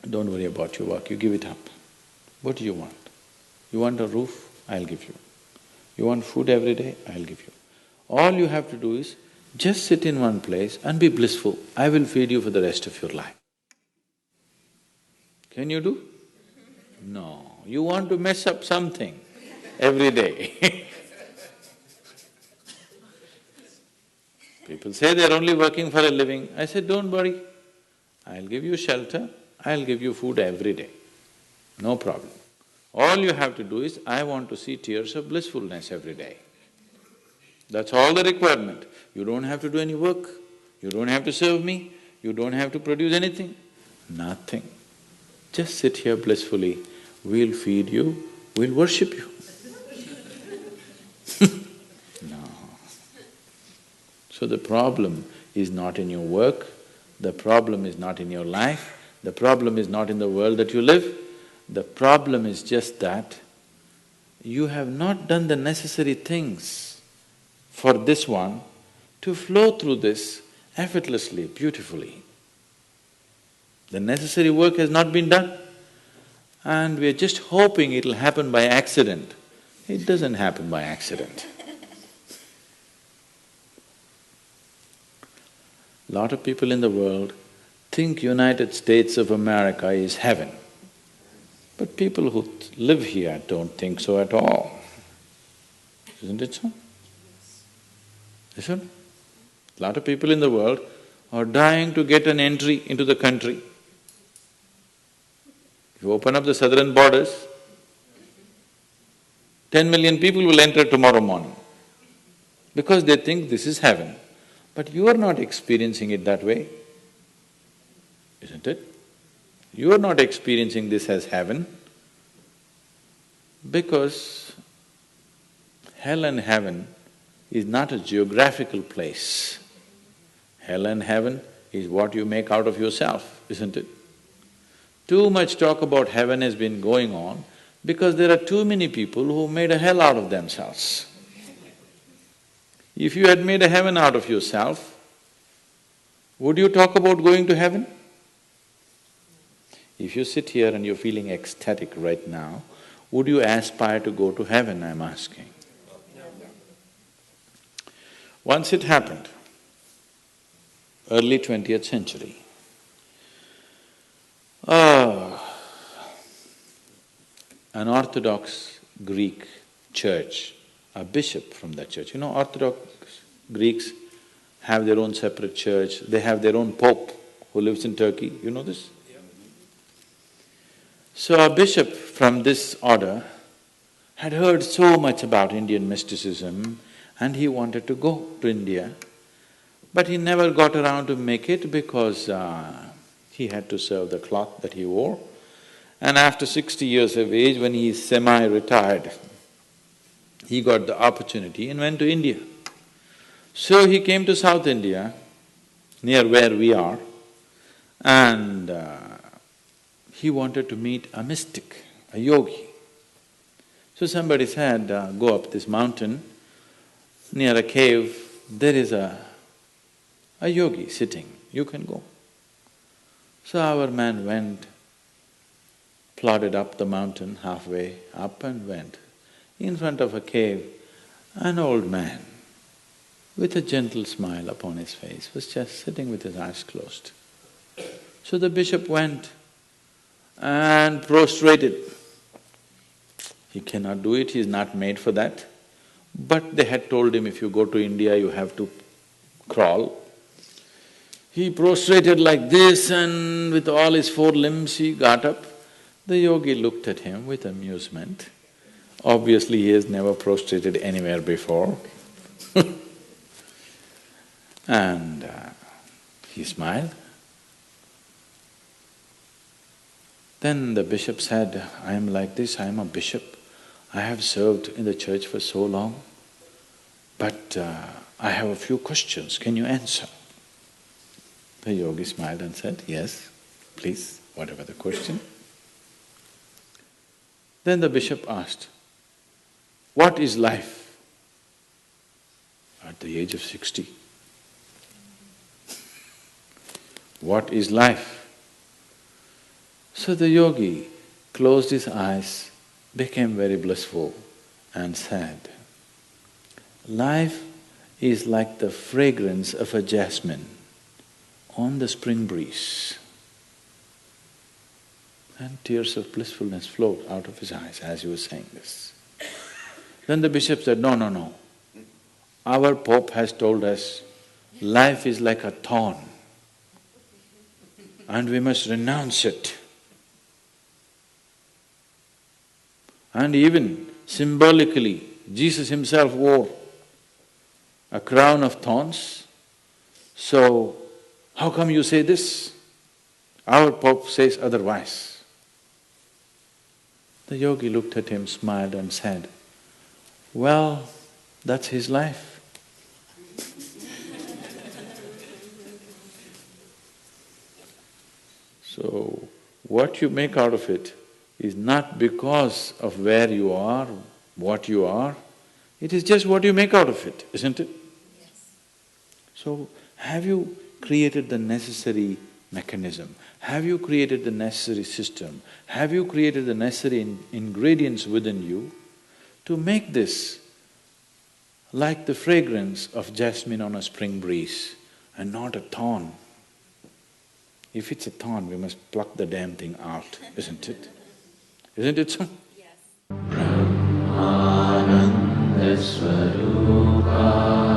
Don't worry about your work, you give it up. What do you want? You want a roof? I'll give you. You want food every day? I'll give you. All you have to do is just sit in one place and be blissful. I will feed you for the rest of your life. Can you do? No, you want to mess up something every day. People say they're only working for a living. I said, don't worry, I'll give you shelter, I'll give you food every day, no problem. All you have to do is, I want to see tears of blissfulness every day. That's all the requirement. You don't have to do any work, you don't have to serve me, you don't have to produce anything, nothing. Just sit here blissfully, we'll feed you, we'll worship you. No. So the problem is not in your work, the problem is not in your life, the problem is not in the world that you live, the problem is just that you have not done the necessary things for this one to flow through this effortlessly, beautifully. The necessary work has not been done and we are just hoping it'll happen by accident. It doesn't happen by accident. Lot of people in the world think United States of America is heaven. But people who live here don't think so at all. Isn't it so? Isn't it? Lot of people in the world are dying to get an entry into the country. If you open up the southern borders, 10 million people will enter tomorrow morning because they think this is heaven. But you are not experiencing it that way, isn't it? You are not experiencing this as heaven because hell and heaven is not a geographical place. Hell and heaven is what you make out of yourself, isn't it? Too much talk about heaven has been going on because there are too many people who made a hell out of themselves. If you had made a heaven out of yourself, would you talk about going to heaven? If you sit here and you're feeling ecstatic right now, would you aspire to go to heaven, I'm asking? Once it happened, early 20th century, an Orthodox Greek church, a bishop from that church, you know, Orthodox Greeks have their own separate church, they have their own pope who lives in Turkey, you know this? So a bishop from this order had heard so much about Indian mysticism and he wanted to go to India, but he never got around to make it because he had to serve the cloth that he wore. And after 60 years of age, when he is semi-retired, he got the opportunity and went to India. So he came to South India, near where we are, and he wanted to meet a mystic, a yogi. So somebody said, go up this mountain, near a cave, there is a yogi sitting, you can go. So our man went, plodded up the mountain, halfway up and went. In front of a cave, an old man with a gentle smile upon his face was just sitting with his eyes closed. So the bishop went and prostrated. He cannot do it, he is not made for that. But they had told him, if you go to India, you have to crawl. He prostrated like this and with all his four limbs he got up. The yogi looked at him with amusement. Obviously he has never prostrated anywhere before and he smiled. Then the bishop said, I am like this, I am a bishop, I have served in the church for so long, but I have a few questions, can you answer? The yogi smiled and said, yes, please, whatever the question. Then the bishop asked, what is life? At the age of 60. What is life? So the yogi closed his eyes, became very blissful and said, life is like the fragrance of a jasmine on the spring breeze. And tears of blissfulness flowed out of his eyes as he was saying this. Then the bishop said, no, no, no. Our Pope has told us life is like a thorn and we must renounce it. And even symbolically, Jesus himself wore a crown of thorns. So, how come you say this? Our Pope says otherwise. The yogi looked at him, smiled and said, well, that's his life. So, what you make out of it is not because of where you are, what you are, it is just what you make out of it, isn't it? Yes. So, have you created the necessary mechanism? Have you created the necessary system? Have you created the necessary ingredients within you to make this like the fragrance of jasmine on a spring breeze and not a thorn? If it's a thorn, we must pluck the damn thing out, isn't it? Isn't it so? Yes. Brahmananda Swarupa